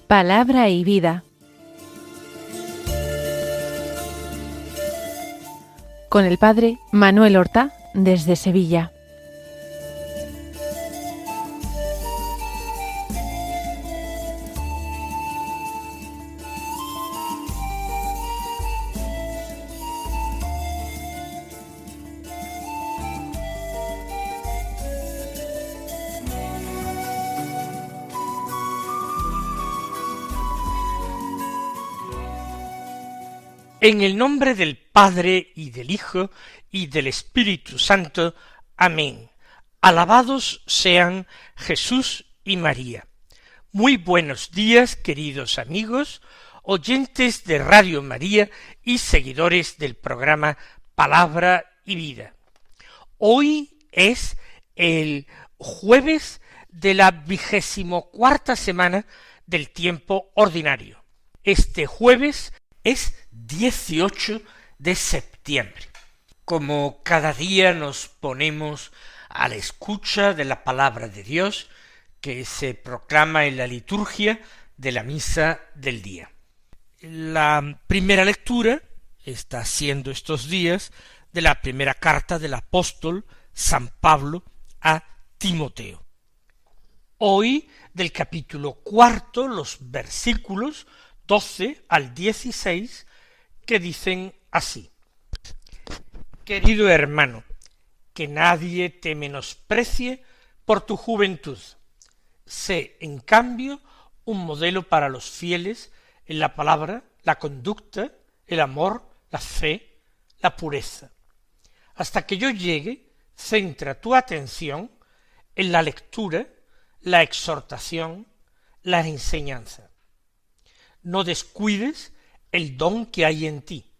Palabra y vida. Con el padre Manuel Horta, desde Sevilla. En el nombre del Padre, y del Hijo, y del Espíritu Santo. Amén. Alabados sean Jesús y María. Muy buenos días, queridos amigos, oyentes de Radio María y seguidores del programa Palabra y Vida. Hoy es el jueves de la 24ª semana del tiempo ordinario. Este jueves es 18 de septiembre. Como cada día nos ponemos a la escucha de la palabra de Dios que se proclama en la liturgia de la misa del día. La primera lectura está siendo estos días de la primera carta del apóstol San Pablo a Timoteo. Hoy del capítulo 4, los versículos 12 al 16, que dicen así: Querido hermano, que nadie te menosprecie por tu juventud. Sé, en cambio, un modelo para los fieles en la palabra, la conducta, el amor, la fe, la pureza. Hasta que yo llegue, centra tu atención en la lectura, la exhortación, la enseñanza. No descuides el don que hay en ti,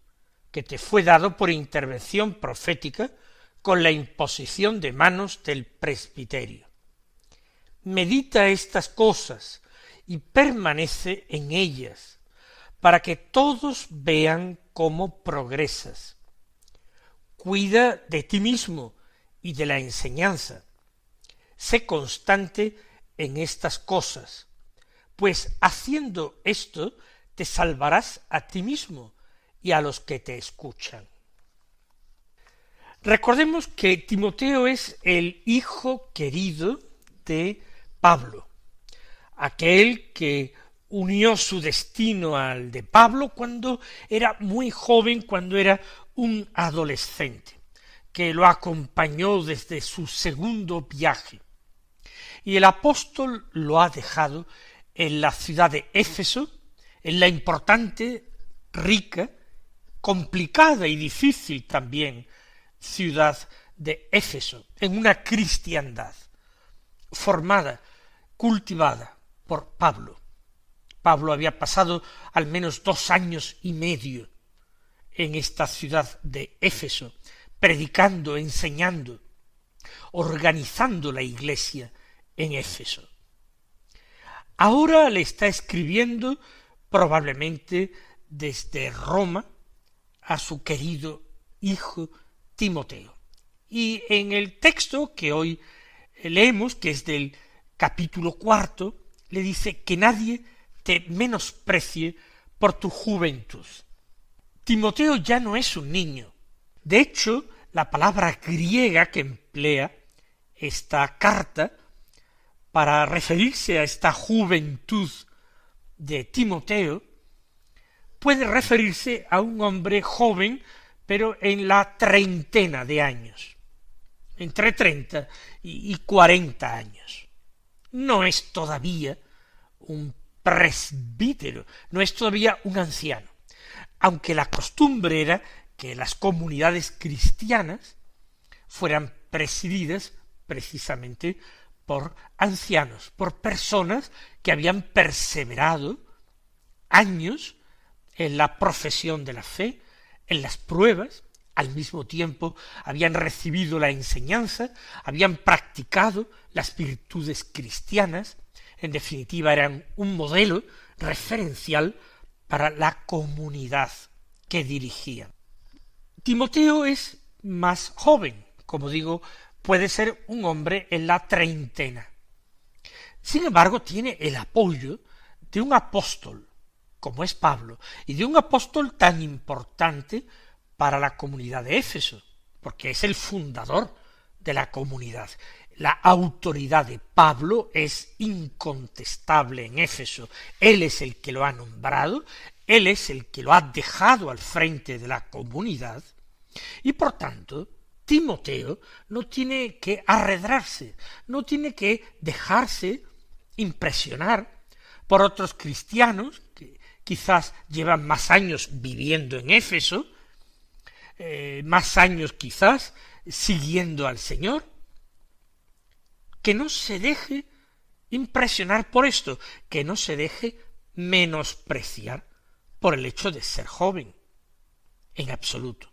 que te fue dado por intervención profética con la imposición de manos del presbiterio. Medita estas cosas y permanece en ellas, para que todos vean cómo progresas. Cuida de ti mismo y de la enseñanza. Sé constante en estas cosas, pues haciendo esto te salvarás a ti mismo y a los que te escuchan. Recordemos que Timoteo es el hijo querido de Pablo, aquel que unió su destino al de Pablo cuando era muy joven, cuando era un adolescente, que lo acompañó desde su segundo viaje. Y el apóstol lo ha dejado en la ciudad de Éfeso, en la importante, rica, complicada y difícil también ciudad de Éfeso, en una cristiandad formada, cultivada por Pablo. Pablo había pasado al menos 2 años y medio en esta ciudad de Éfeso, predicando, enseñando, organizando la iglesia en Éfeso. Ahora le está escribiendo probablemente desde Roma a su querido hijo Timoteo. Y en el texto que hoy leemos, que es del capítulo 4, le dice que nadie te menosprecie por tu juventud. Timoteo ya no es un niño. De hecho, la palabra griega que emplea esta carta para referirse a esta juventud de Timoteo puede referirse a un hombre joven, pero en la treintena de años, entre 30 y 40 años. No es todavía un presbítero, no es todavía un anciano, aunque la costumbre era que las comunidades cristianas fueran presididas precisamente por ancianos, por personas que habían perseverado años en la profesión de la fe, en las pruebas, al mismo tiempo habían recibido la enseñanza, habían practicado las virtudes cristianas, en definitiva eran un modelo referencial para la comunidad que dirigían. Timoteo es más joven, como digo, puede ser un hombre en la treintena. Sin embargo, tiene el apoyo de un apóstol como es Pablo, y de un apóstol tan importante para la comunidad de Éfeso, porque es el fundador de la comunidad. La autoridad de Pablo es incontestable en Éfeso. Él es el que lo ha nombrado, él es el que lo ha dejado al frente de la comunidad, y por tanto, Timoteo no tiene que arredrarse, no tiene que dejarse impresionar por otros cristianos que quizás llevan más años viviendo en Éfeso, más años quizás siguiendo al Señor, que no se deje impresionar por esto, que no se deje menospreciar por el hecho de ser joven, en absoluto.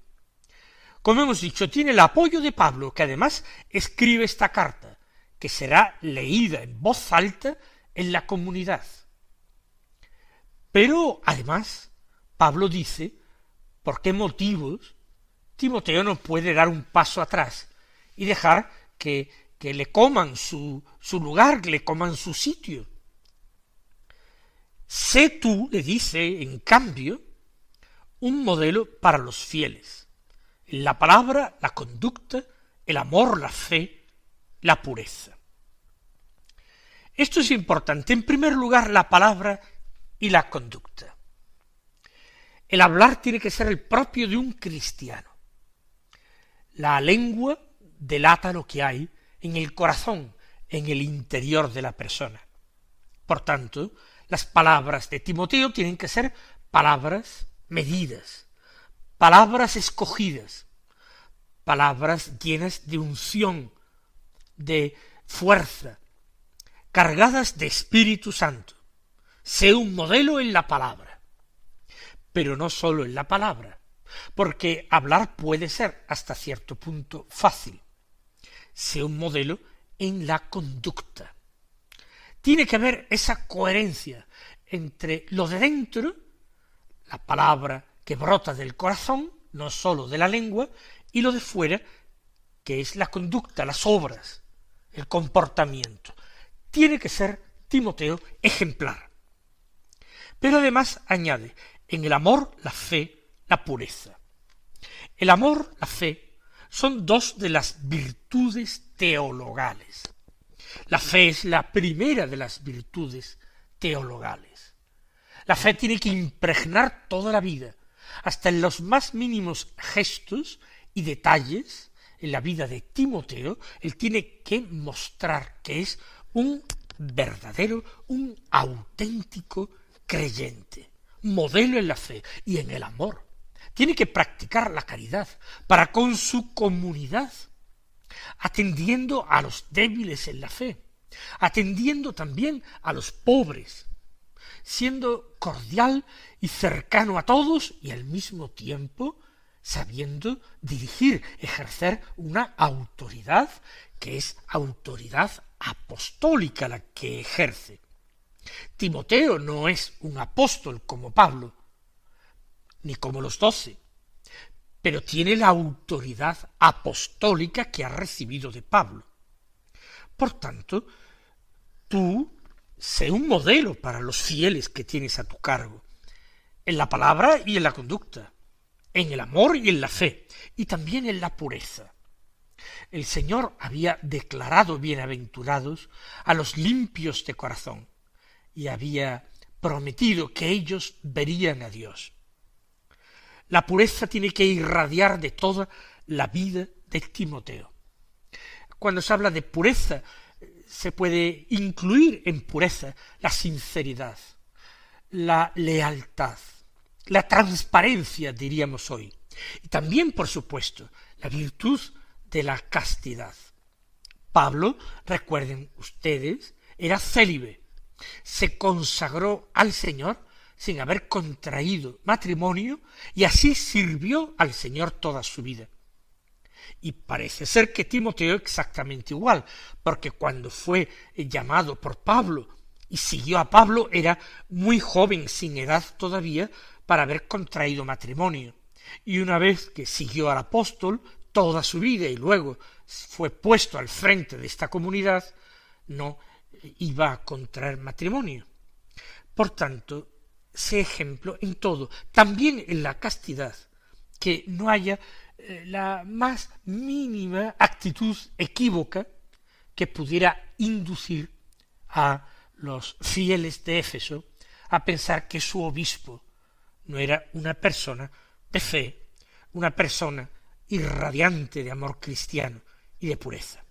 Como hemos dicho, tiene el apoyo de Pablo, que además escribe esta carta, que será leída en voz alta en la comunidad. Pero además, Pablo dice por qué motivos Timoteo no puede dar un paso atrás y dejar que le coman su lugar, que le coman su sitio. Sé tú, le dice, en cambio, un modelo para los fieles. La palabra, la conducta, el amor, la fe, la pureza. Esto es importante. En primer lugar, la palabra y la conducta. El hablar tiene que ser el propio de un cristiano. La lengua delata lo que hay en el corazón, en el interior de la persona. Por tanto, las palabras de Timoteo tienen que ser palabras medidas, palabras escogidas, palabras llenas de unción, de fuerza, cargadas de Espíritu Santo. Sé un modelo en la palabra, pero no sólo en la palabra, porque hablar puede ser hasta cierto punto fácil. Sé un modelo en la conducta. Tiene que haber esa coherencia entre lo de dentro, la palabra que brota del corazón, no sólo de la lengua, y lo de fuera, que es la conducta, las obras, el comportamiento. Tiene que ser Timoteo ejemplar. Pero además añade, en el amor, la fe, la pureza. El amor, la fe, son dos de las virtudes teologales. La fe es la primera de las virtudes teologales. La fe tiene que impregnar toda la vida, hasta en los más mínimos gestos y detalles en la vida de Timoteo. Él tiene que mostrar que es un verdadero, un auténtico creyente, modelo en la fe y en el amor. Tiene que practicar la caridad para con su comunidad, atendiendo a los débiles en la fe, atendiendo también a los pobres, siendo cordial y cercano a todos y al mismo tiempo sabiendo dirigir, ejercer una autoridad que es autoridad apostólica la que ejerce. Timoteo no es un apóstol como Pablo, ni como los 12, pero tiene la autoridad apostólica que ha recibido de Pablo. Por tanto, tú sé un modelo para los fieles que tienes a tu cargo, en la palabra y en la conducta, en el amor y en la fe, y también en la pureza. El Señor había declarado bienaventurados a los limpios de corazón, y había prometido que ellos verían a Dios. La pureza tiene que irradiar de toda la vida de Timoteo. Cuando se habla de pureza, se puede incluir en pureza la sinceridad, la lealtad, la transparencia, diríamos hoy, y también, por supuesto, la virtud de la castidad. Pablo, recuerden ustedes, era célibe, se consagró al Señor sin haber contraído matrimonio y así sirvió al Señor toda su vida. Y parece ser que Timoteo exactamente igual, porque cuando fue llamado por Pablo y siguió a Pablo era muy joven, sin edad todavía, para haber contraído matrimonio. Y una vez que siguió al apóstol toda su vida y luego fue puesto al frente de esta comunidad, no iba a contraer matrimonio. por tanto, sé ejemplo en todo, también en la castidad, que no haya la más mínima actitud equívoca que pudiera inducir a los fieles de Éfeso a pensar que su obispo no era una persona de fe, una persona irradiante de amor cristiano y de pureza.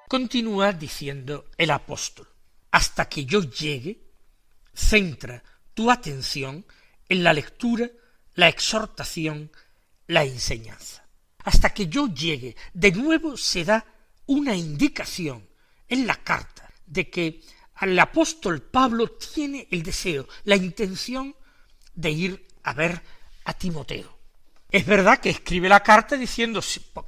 Continúa diciendo el apóstol: hasta que yo llegue, centra tu atención en la lectura, la exhortación, la enseñanza. Hasta que yo llegue, de nuevo se da una indicación en la carta de que el apóstol Pablo tiene el deseo, la intención de ir a ver a Timoteo. Es verdad que escribe la carta diciendo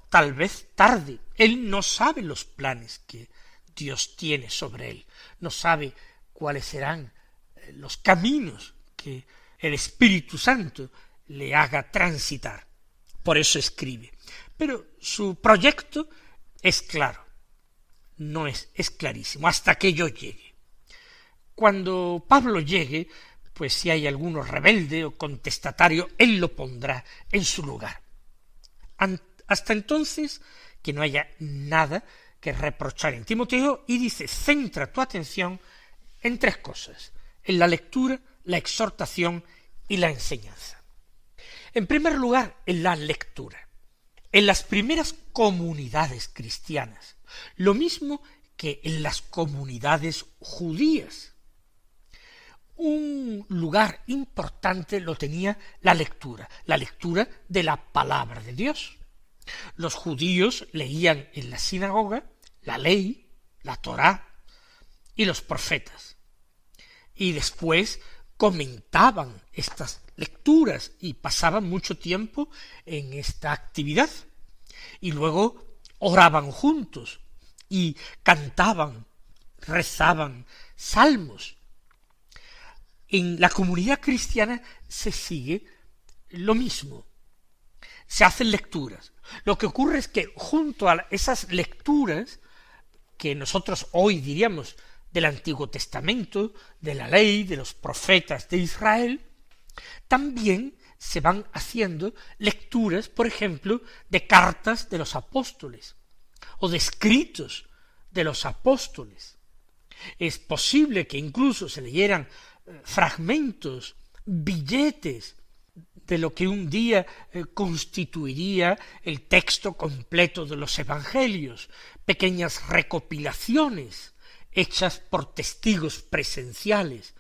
tal vez tarde. Él no sabe los planes que Dios tiene sobre él, no sabe cuáles serán los caminos que el Espíritu Santo le haga transitar. Por eso escribe. Pero su proyecto es claro, no es clarísimo, hasta que yo llegue. Cuando Pablo llegue, pues si hay alguno rebelde o contestatario, él lo pondrá en su lugar. Hasta entonces, que no haya nada que reprochar en Timoteo, y dice, centra tu atención en tres cosas: en la lectura, la exhortación y la enseñanza. En primer lugar, en la lectura. En las primeras comunidades cristianas, lo mismo que en las comunidades judías, un lugar importante lo tenía la lectura de la palabra de Dios. Los judíos leían en la sinagoga la ley, la Torá y los profetas, y después comentaban estas lecturas y pasaban mucho tiempo en esta actividad, y luego oraban juntos y cantaban, rezaban salmos. En la comunidad cristiana se sigue lo mismo, se hacen lecturas. Lo que ocurre es que junto a esas lecturas, que nosotros hoy diríamos del Antiguo Testamento, de la ley, de los profetas de Israel, también se van haciendo lecturas, por ejemplo, de cartas de los apóstoles, o de escritos de los apóstoles. Es posible que incluso se leyeran fragmentos, billetes, de lo que un día constituiría el texto completo de los evangelios, pequeñas recopilaciones hechas por testigos presenciales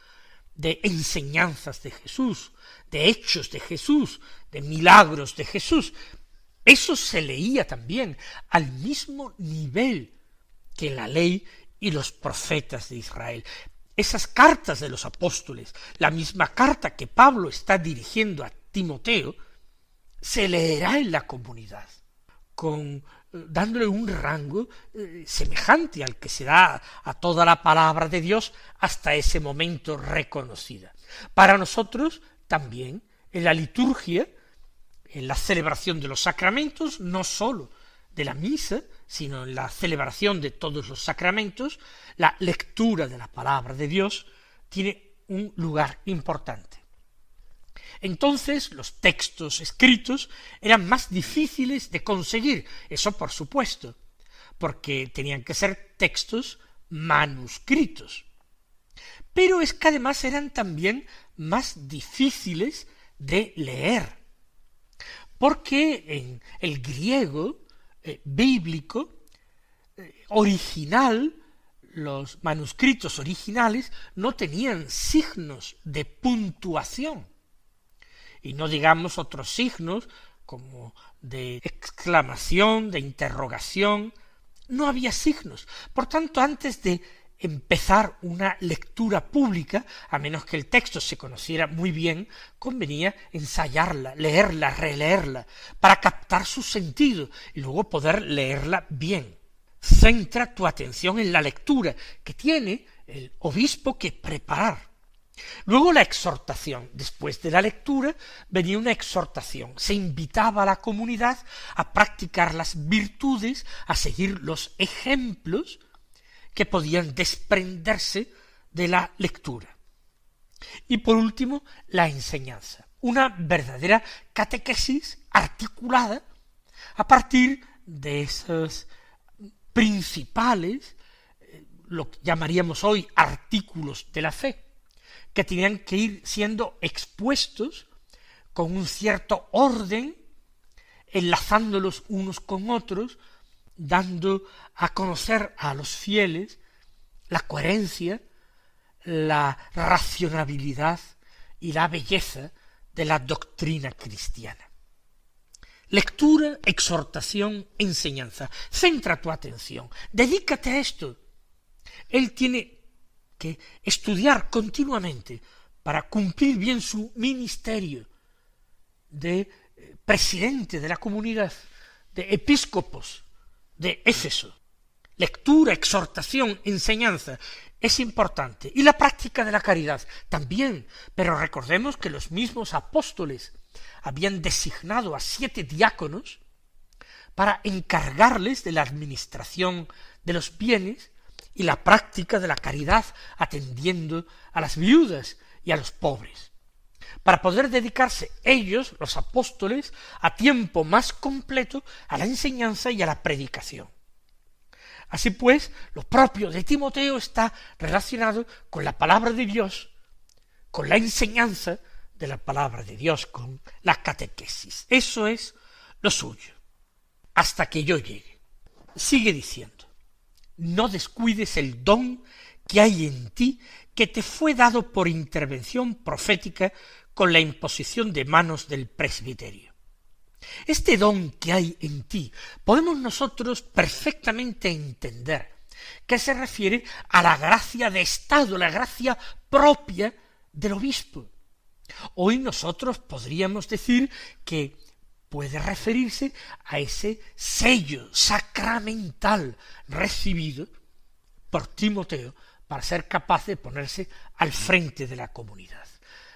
de enseñanzas de Jesús, de hechos de Jesús, de milagros de Jesús. Eso se leía también al mismo nivel que la ley y los profetas de Israel. Esas cartas de los apóstoles, la misma carta que Pablo está dirigiendo a Timoteo, se leerá en la comunidad, dándole un rango semejante al que se da a toda la palabra de Dios hasta ese momento reconocida. Para nosotros también, en la liturgia, en la celebración de los sacramentos, no sólo de la misa, sino en la celebración de todos los sacramentos, la lectura de la palabra de Dios tiene un lugar importante. Entonces los textos escritos eran más difíciles de conseguir, eso por supuesto, porque tenían que ser textos manuscritos. Pero es que además eran también más difíciles de leer, porque en el griego bíblico original, los manuscritos originales no tenían signos de puntuación, y no digamos otros signos como de exclamación, de interrogación, no había signos. Por tanto, antes de empezar una lectura pública, a menos que el texto se conociera muy bien, convenía ensayarla, leerla, releerla, para captar su sentido y luego poder leerla bien. Centra tu atención en la lectura que tiene el obispo que preparar. Luego la exhortación. Después de la lectura venía una exhortación. Se invitaba a la comunidad a practicar las virtudes, a seguir los ejemplos que podían desprenderse de la lectura. Y por último, la enseñanza. Una verdadera catequesis articulada a partir de esos principales, lo que llamaríamos hoy artículos de la fe, que tenían que ir siendo expuestos con un cierto orden, enlazándolos unos con otros, dando a conocer a los fieles la coherencia, la racionalidad y la belleza de la doctrina cristiana. Lectura, exhortación, enseñanza. Centra tu atención, dedícate a esto. Él tiene que estudiar continuamente para cumplir bien su ministerio de presidente de la comunidad, de episcopos de Éfeso. Lectura, exhortación, enseñanza es importante. Y la práctica de la caridad también. Pero recordemos que los mismos apóstoles habían designado a 7 diáconos para encargarles de la administración de los bienes y la práctica de la caridad, atendiendo a las viudas y a los pobres, para poder dedicarse ellos, los apóstoles, a tiempo más completo a la enseñanza y a la predicación. Así pues, lo propio de Timoteo está relacionado con la palabra de Dios, con la enseñanza de la palabra de Dios, con la catequesis. Eso es lo suyo, hasta que yo llegue. Sigue diciendo: no descuides el don que hay en ti, que te fue dado por intervención profética con la imposición de manos del presbiterio. Este don que hay en ti podemos nosotros perfectamente entender que se refiere a la gracia de estado, la gracia propia del obispo. Hoy nosotros podríamos decir que puede referirse a ese sello sacramental recibido por Timoteo para ser capaz de ponerse al frente de la comunidad.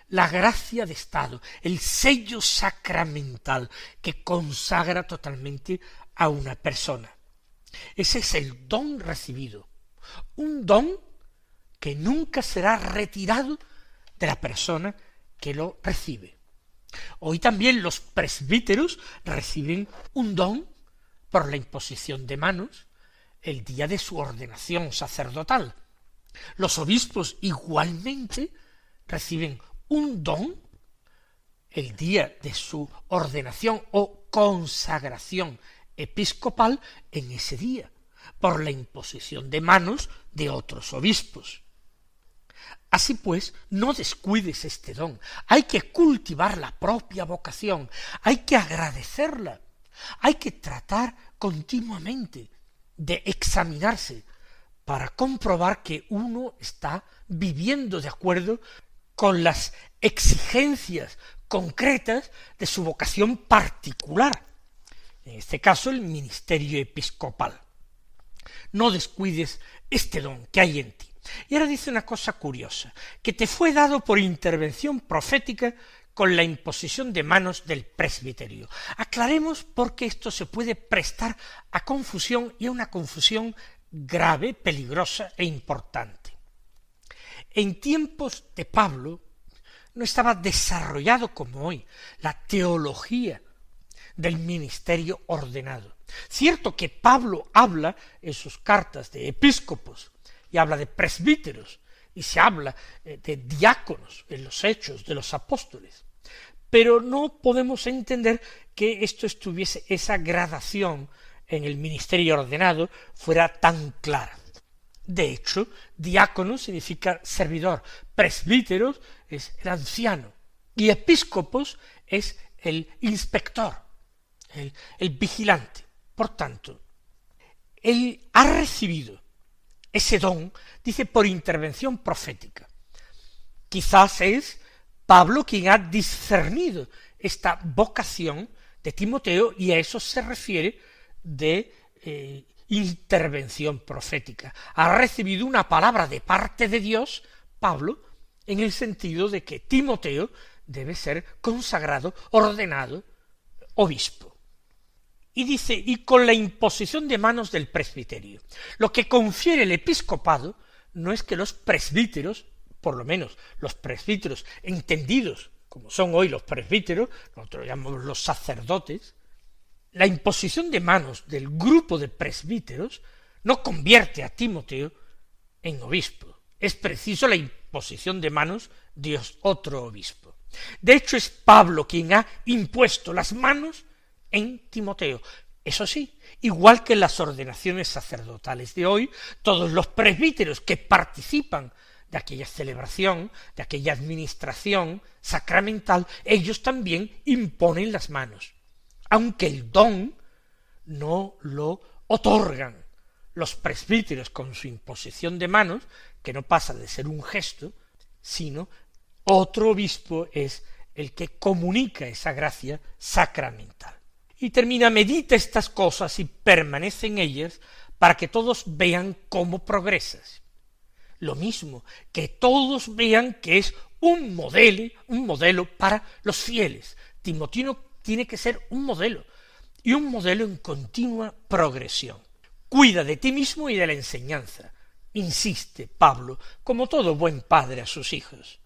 La gracia de estado, el sello sacramental que consagra totalmente a una persona. Ese es el don recibido, un don que nunca será retirado de la persona que lo recibe. Hoy también los presbíteros reciben un don por la imposición de manos el día de su ordenación sacerdotal. Los obispos igualmente reciben un don el día de su ordenación o consagración episcopal en ese día, por la imposición de manos de otros obispos. Así pues, no descuides este don. Hay que cultivar la propia vocación, hay que agradecerla, hay que tratar continuamente de examinarse para comprobar que uno está viviendo de acuerdo con las exigencias concretas de su vocación particular, en este caso el ministerio episcopal. No descuides este don que hay en ti. Y ahora dice una cosa curiosa, que te fue dado por intervención profética con la imposición de manos del presbiterio. Aclaremos porque esto se puede prestar a confusión y a una confusión grave, peligrosa e importante. En tiempos de Pablo no estaba desarrollado como hoy la teología del ministerio ordenado. Cierto que Pablo habla en sus cartas de episcopos y habla de presbíteros y se habla de diáconos en los Hechos de los Apóstoles, pero no podemos entender que esto estuviese, esa gradación en el ministerio ordenado fuera tan clara. De hecho, diácono significa servidor, presbíteros es el anciano y episcopos es el inspector, el vigilante. Por tanto, él ha recibido ese don, dice, por intervención profética. Quizás es Pablo quien ha discernido esta vocación de Timoteo y a eso se refiere de intervención profética. Ha recibido una palabra de parte de Dios, Pablo, en el sentido de que Timoteo debe ser consagrado, ordenado, obispo. Y dice, y con la imposición de manos del presbiterio. Lo que confiere el episcopado no es que los presbíteros, por lo menos los presbíteros entendidos, como son hoy los presbíteros, nosotros llamamos los sacerdotes, la imposición de manos del grupo de presbíteros no convierte a Timoteo en obispo. Es preciso la imposición de manos de otro obispo. De hecho, es Pablo quien ha impuesto las manos en Timoteo. Eso sí, igual que en las ordenaciones sacerdotales de hoy, todos los presbíteros que participan de aquella celebración, de aquella administración sacramental, ellos también imponen las manos, aunque el don no lo otorgan los presbíteros con su imposición de manos, que no pasa de ser un gesto, sino otro obispo es el que comunica esa gracia sacramental. Y termina, medita estas cosas y permanece en ellas para que todos vean cómo progresas. Lo mismo, que todos vean que es un modelo para los fieles. Timoteo tiene que ser un modelo, y un modelo en continua progresión. Cuida de ti mismo y de la enseñanza, insiste Pablo, como todo buen padre a sus hijos.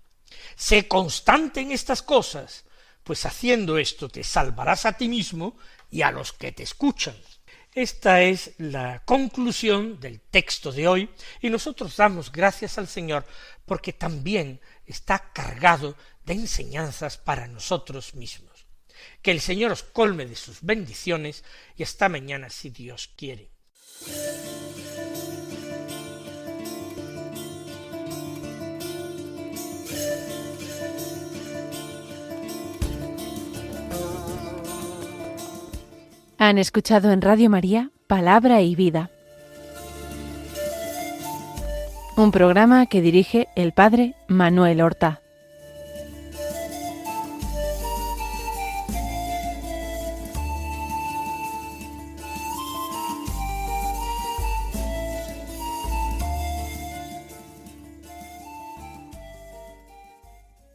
Sé constante en estas cosas, pues haciendo esto te salvarás a ti mismo y a los que te escuchan. Esta es la conclusión del texto de hoy, y nosotros damos gracias al Señor porque también está cargado de enseñanzas para nosotros mismos. Que el Señor os colme de sus bendiciones y hasta mañana si Dios quiere. Han escuchado en Radio María Palabra y Vida, un programa que dirige el Padre Manuel Horta.